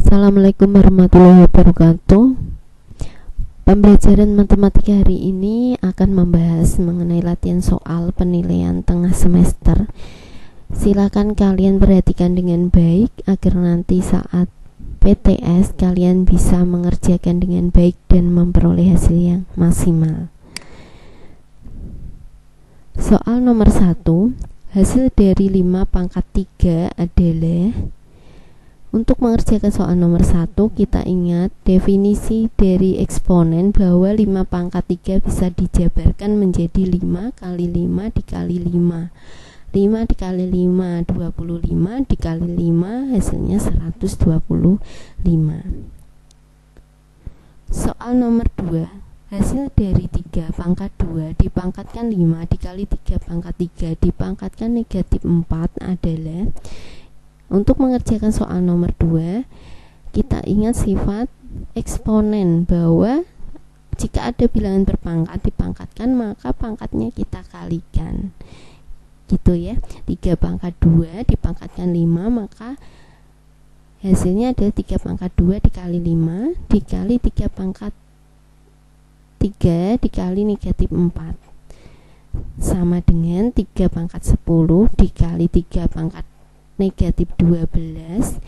Assalamualaikum warahmatullahi wabarakatuh. Pembelajaran matematika hari ini akan membahas mengenai latihan soal penilaian tengah semester. Silakan kalian perhatikan dengan baik agar nanti saat PTS kalian bisa mengerjakan dengan baik dan memperoleh hasil yang maksimal. Soal nomor 1, hasil dari 5 pangkat 3 adalah. Untuk mengerjakan soal nomor 1, kita ingat definisi dari eksponen bahwa 5 pangkat 3 bisa dijabarkan menjadi 5 kali 5 dikali 5. 5 dikali 5, 25, dikali 5, hasilnya 125. Soal nomor 2, hasil dari 3 pangkat 2 dipangkatkan 5 dikali 3 pangkat 3 dipangkatkan negatif 4 adalah. Untuk mengerjakan soal nomor 2, kita ingat sifat eksponen bahwa jika ada bilangan berpangkat dipangkatkan, maka pangkatnya kita kalikan. Gitu ya. 3 pangkat 2 dipangkatkan 5, maka hasilnya adalah 3 pangkat 2 dikali 5 dikali 3 pangkat 3 dikali negatif 4 sama dengan 3 pangkat 10 dikali 3 pangkat negatif 12.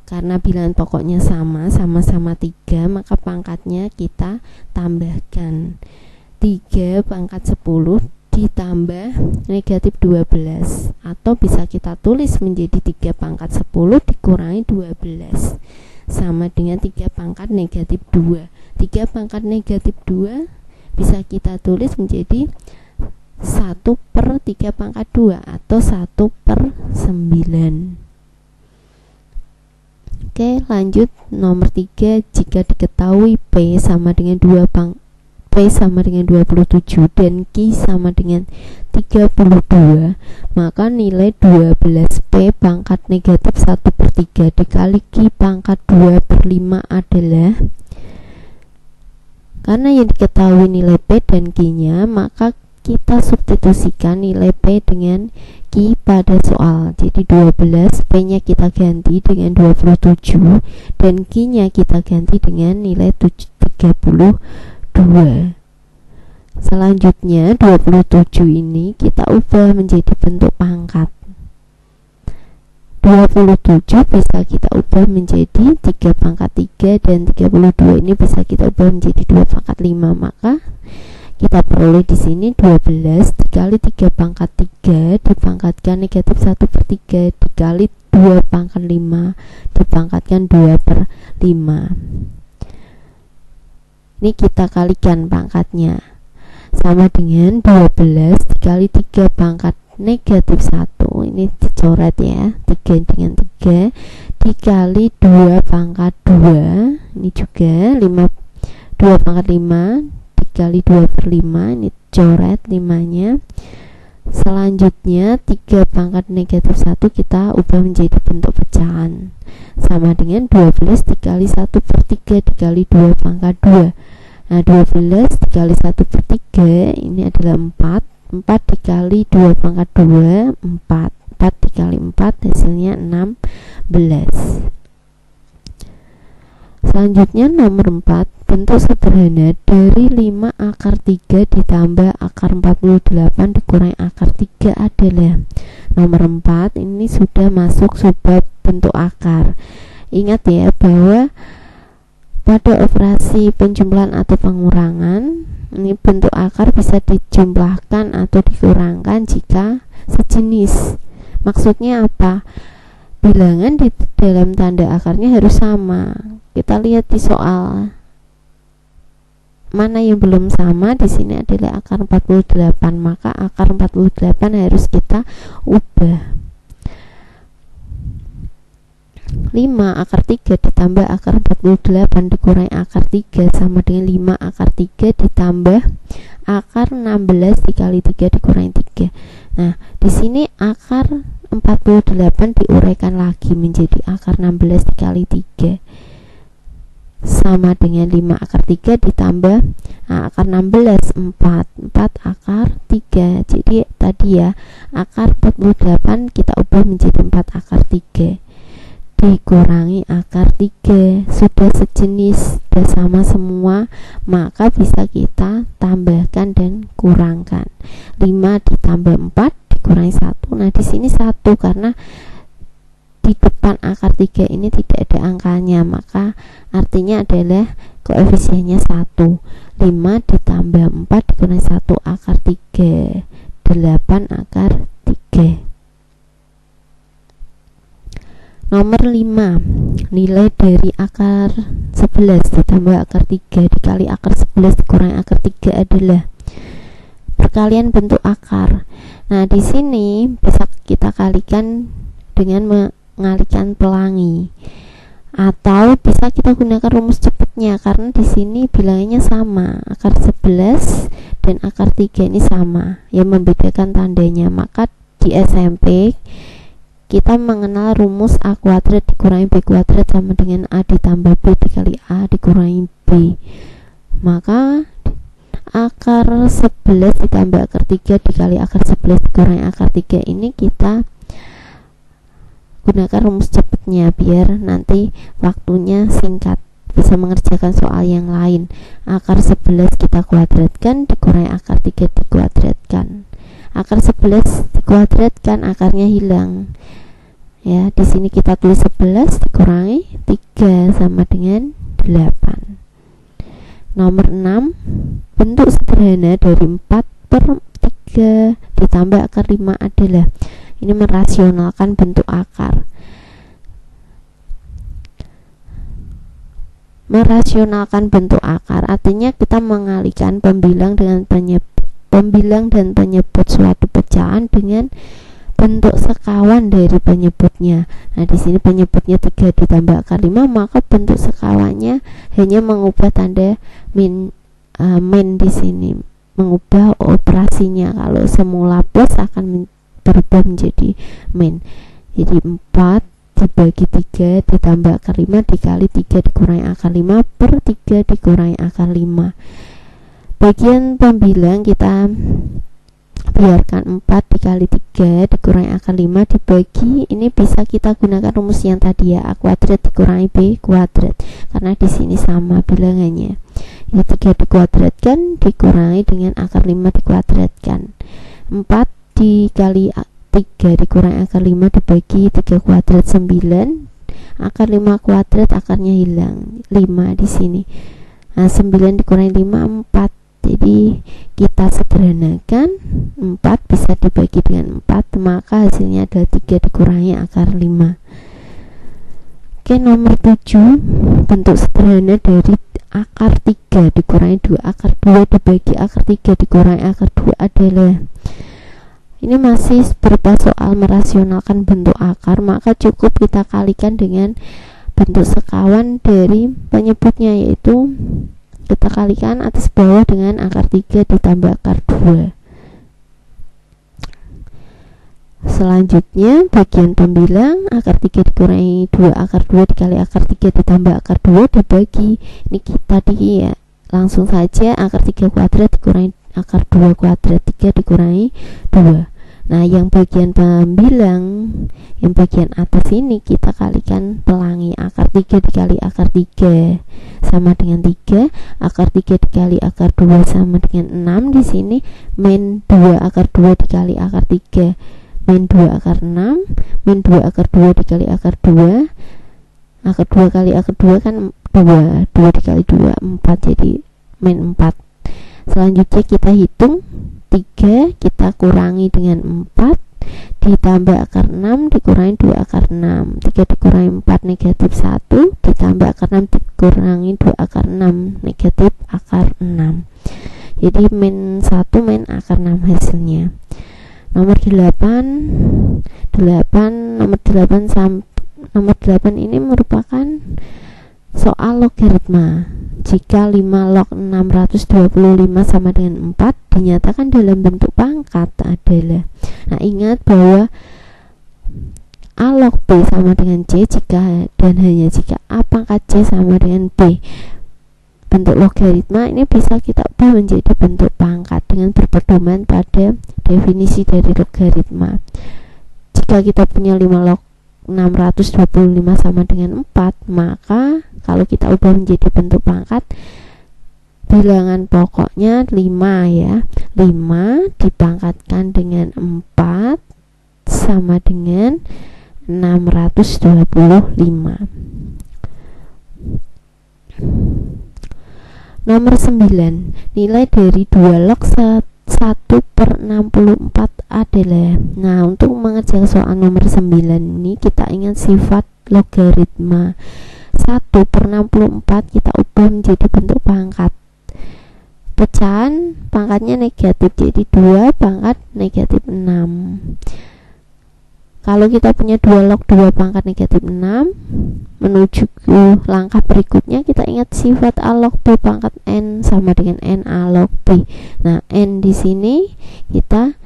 Karena bilangan pokoknya sama-sama 3, maka pangkatnya kita tambahkan. 3 pangkat 10 ditambah negatif 12, atau bisa kita tulis menjadi 3 pangkat 10 dikurangi 12 sama dengan 3 pangkat negatif 2. 3 pangkat negatif 2 bisa kita tulis menjadi 1/3 pangkat 2 atau 1/9. Oke, lanjut nomor 3. Jika diketahui P sama dengan 27 dan Q sama dengan 32, maka nilai 12P pangkat negatif 1/3 dikali Q pangkat 2/5 adalah. Karena yang diketahui nilai P dan Q-nya, maka kita substitusikan nilai P dengan Q pada soal. Jadi 12, P-nya kita ganti dengan 27 dan Q-nya kita ganti dengan nilai 32. Selanjutnya 27 ini kita ubah menjadi bentuk pangkat. 27 bisa kita ubah menjadi 3 pangkat 3 dan 32 ini bisa kita ubah menjadi 2 pangkat 5. Maka kita peroleh di sini 12 dikali 3 pangkat 3 dipangkatkan negatif 1/3 dikali 2 pangkat 5 dipangkatkan 2/5. Ini kita kalikan pangkatnya, sama dengan 12 dikali 3 pangkat negatif 1. Ini dicoret ya, 3 dengan 3 dikali 2 pangkat 2. Ini juga 2 pangkat 5 dikali 2/5, ini coret 5-nya. Selanjutnya 3 pangkat negatif 1 kita ubah menjadi bentuk pecahan, sama dengan 12 dikali 1/3 dikali 2 pangkat 2. Nah, 12 dikali 1/3 ini adalah 4. 4 dikali 2 pangkat 2, 4. 4 dikali 4 hasilnya 16. Selanjutnya nomor 4, bentuk sederhana dari 5 akar 3 ditambah akar 48 dikurangi akar 3 adalah. Nomor 4 ini sudah masuk subbab bentuk akar. Ingat ya bahwa pada operasi penjumlahan atau pengurangan, ini bentuk akar bisa dijumlahkan atau dikurangkan jika sejenis. Maksudnya apa? Bilangan di dalam tanda akarnya harus sama. Kita lihat di soal mana yang belum sama. Di sini adalah akar 48, maka akar 48 harus kita ubah. 5 akar 3 ditambah akar 48 dikurangi akar 3 sama dengan 5 akar 3 ditambah akar 16 dikali 3 dikurangi 3. Nah, di sini akar 48 diuraikan lagi menjadi akar 16 dikali 3 sama dengan 5 akar 3 ditambah akar 16 4 akar 3. Jadi tadi ya, akar 48 kita ubah menjadi 4 akar 3 dikurangi akar 3. Sudah sejenis, sudah sama semua, maka bisa kita tambahkan dan kurangkan. 5 ditambah 4 dikurangi 1. Nah di sini 1 karena di depan akar 3 ini tidak ada angkanya, maka artinya adalah koefisiennya 1. 5 ditambah 4 dikurangi 1 akar 3, 8 akar 3. Nomor 5, nilai dari akar 11 ditambah akar 3 dikali akar 11 dikurangi akar 3 adalah perkalian bentuk akar. Nah, di sini bisa kita kalikan dengan mengalihkan pelangi, atau bisa kita gunakan rumus cepatnya karena di sini bilangannya sama, akar 11 dan akar 3 ini sama, yang membedakan tandanya. Maka di SMP kita mengenal rumus A kuadrat dikurangi B kuadrat sama dengan A ditambah B dikali A dikurangi B. Maka akar 11 ditambah akar 3 dikali akar 11 dikurangi akar 3 ini kita gunakan rumus cepatnya biar nanti waktunya singkat, bisa mengerjakan soal yang lain. Akar 11 kita kuadratkan dikurangi akar 3 dikuadratkan. Akar 11 dikuadratkan, akarnya hilang. Ya, di sini kita tulis 11 dikurangi 3 sama dengan 8. Nomor 6, bentuk sederhana dari 4/3 ditambah akar 5 adalah, ini merasionalkan bentuk akar. Merasionalkan bentuk akar artinya kita mengalihkan pembilang dan penyebut suatu pecahan dengan bentuk sekawan dari penyebutnya. Nah, di sini penyebutnya 3 ditambah akar 5, maka bentuk sekawannya hanya mengubah tanda min di sini, mengubah operasinya. Kalau semula plus akan berubah menjadi min. Jadi 4 dibagi 3 ditambah akar 5 dikali 3 dikurangi akar 5 per 3 dikurangi akar 5. Bagian pembilang kita biarkan 4 dikali 3 dikurangi akar 5 dibagi, ini bisa kita gunakan rumus yang tadi ya, A kuadrat dikurangi B kuadrat karena di sini sama bilangannya. Ini 3 dikuadratkan dikurangi dengan akar 5 dikuadratkan. 4 dikali 3 dikurangi akar 5 dibagi 3 kuadrat 9, akar 5 kuadrat akarnya hilang 5 di sini. Nah, 9 dikurangi 5 4. Jadi kita sederhanakan, 4 bisa dibagi dengan 4, maka hasilnya adalah 3 dikurangi akar 5. Oke, nomor 7, bentuk sederhana dari akar 3 dikurangi 2 akar 2 dibagi akar 3 dikurangi akar 2 adalah, ini masih berupa soal merasionalkan bentuk akar, maka cukup kita kalikan dengan bentuk sekawan dari penyebutnya, yaitu kita kalikan atas bawah dengan akar 3 ditambah akar 2. Selanjutnya bagian pembilang, akar 3 dikurangi 2 akar 2 dikali akar 3 ditambah akar 2 dibagi, ini kita ya langsung saja akar 3 kuadrat dikurangi akar 2 kuadrat, 3 dikurangi 2. Nah, yang bagian pembilang, yang bagian atas ini kita kalikan pelangi, akar 3 dikali akar 3 sama dengan 3, akar 3 dikali akar 2 sama dengan 6. Di sini min 2 akar 2 dikali akar 3 min 2 akar 6, min 2 akar 2 dikali akar 2, akar 2 kali akar 2 kan 2 dikali 2 4, jadi min 4. Selanjutnya kita hitung 3 kita kurangi dengan 4 ditambah akar 6 dikurangi 2 akar 6, 3 dikurangi 4 negatif 1 ditambah akar 6 dikurangi 2 akar 6 negatif akar 6, jadi min 1 min akar 6 hasilnya. Nomor 8 nomor 8 ini merupakan soal logaritma. Jika 5 log 625 sama dengan 4 dinyatakan dalam bentuk pangkat adalah, nah ingat bahwa A log B sama dengan C jika dan hanya jika A pangkat C sama dengan B. Bentuk logaritma ini bisa kita ubah menjadi bentuk pangkat dengan berpedoman pada definisi dari logaritma. Jika kita punya 5 log 625 sama dengan 4, maka kalau kita ubah menjadi bentuk pangkat, bilangan pokoknya 5 ya. 5 dipangkatkan dengan 4 sama dengan 625. Nomor 9, nilai dari 2 log 1/64 adalah. Nah, untuk mengerjakan soal nomor 9 ini kita ingat sifat logaritma. 1/64 kita ubah menjadi bentuk pangkat. Pecahan pangkatnya negatif, jadi 2 pangkat negatif 6. Kalau kita punya 2 log 2 pangkat negatif 6, menuju ke langkah berikutnya kita ingat sifat A log B pangkat N sama dengan N A log B. Nah, N di sini kita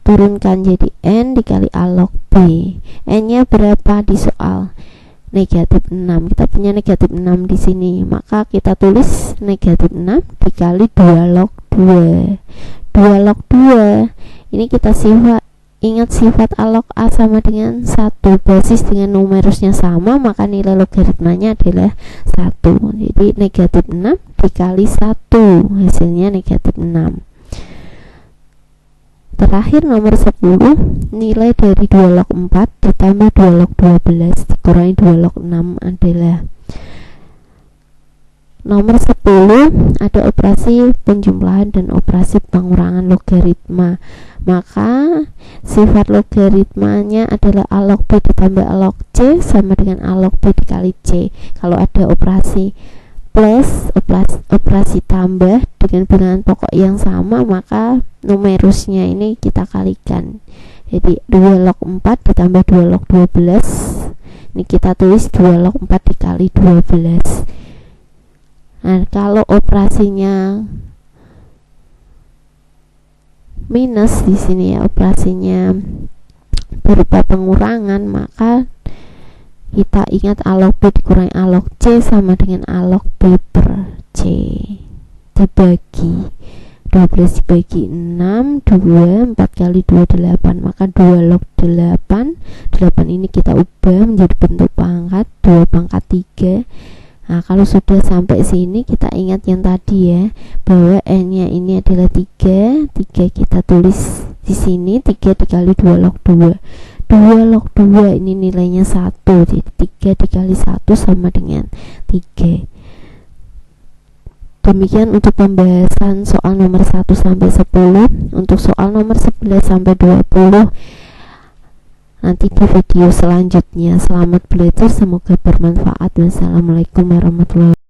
turunkan jadi N dikali A log B. N-nya berapa di soal? Negatif 6. Kita punya negatif 6 di sini, maka kita tulis negatif 6 dikali 2 log 2. 2 log 2 ini kita ingat sifat A log A sama dengan 1, basis dengan numerusnya sama, maka nilai logaritmanya adalah 1. Jadi negatif 6 dikali 1, hasilnya negatif 6. Terakhir nomor 10, nilai dari 2 log 4 ditambah 2 log 12 dikurangi 2 log 6 adalah. Nomor 10 ada operasi penjumlahan dan operasi pengurangan logaritma. Maka sifat logaritmanya adalah A log B ditambah A log C sama dengan A log B dikali C. Kalau ada operasi plus, operasi tambah dengan bilangan pokok yang sama, maka numerusnya ini kita kalikan. Jadi 2 log 4 ditambah 2 log 12, ini kita tulis 2 log 4 dikali 12. Nah, kalau operasinya minus di sini ya, operasinya berupa pengurangan, maka kita ingat A log B dikurangi A log C sama dengan A log B per C dibagi 12 dibagi 6, 2, 4 kali 2 8, maka 2 log 8 ini kita ubah menjadi bentuk pangkat 2 pangkat 3. Nah, kalau sudah sampai sini kita ingat yang tadi ya, bahwa N-nya ini adalah 3 kita tulis di sini 3 dikali 2 log 2. 2 log 2 ini nilainya 1, jadi 3 dikali 1 sama dengan 3. Demikian untuk pembahasan soal nomor 1 sampai 10. Untuk soal nomor 11 sampai 20 nanti di video selanjutnya. Selamat belajar, semoga bermanfaat. Wassalamualaikum warahmatullahi wabarakatuh.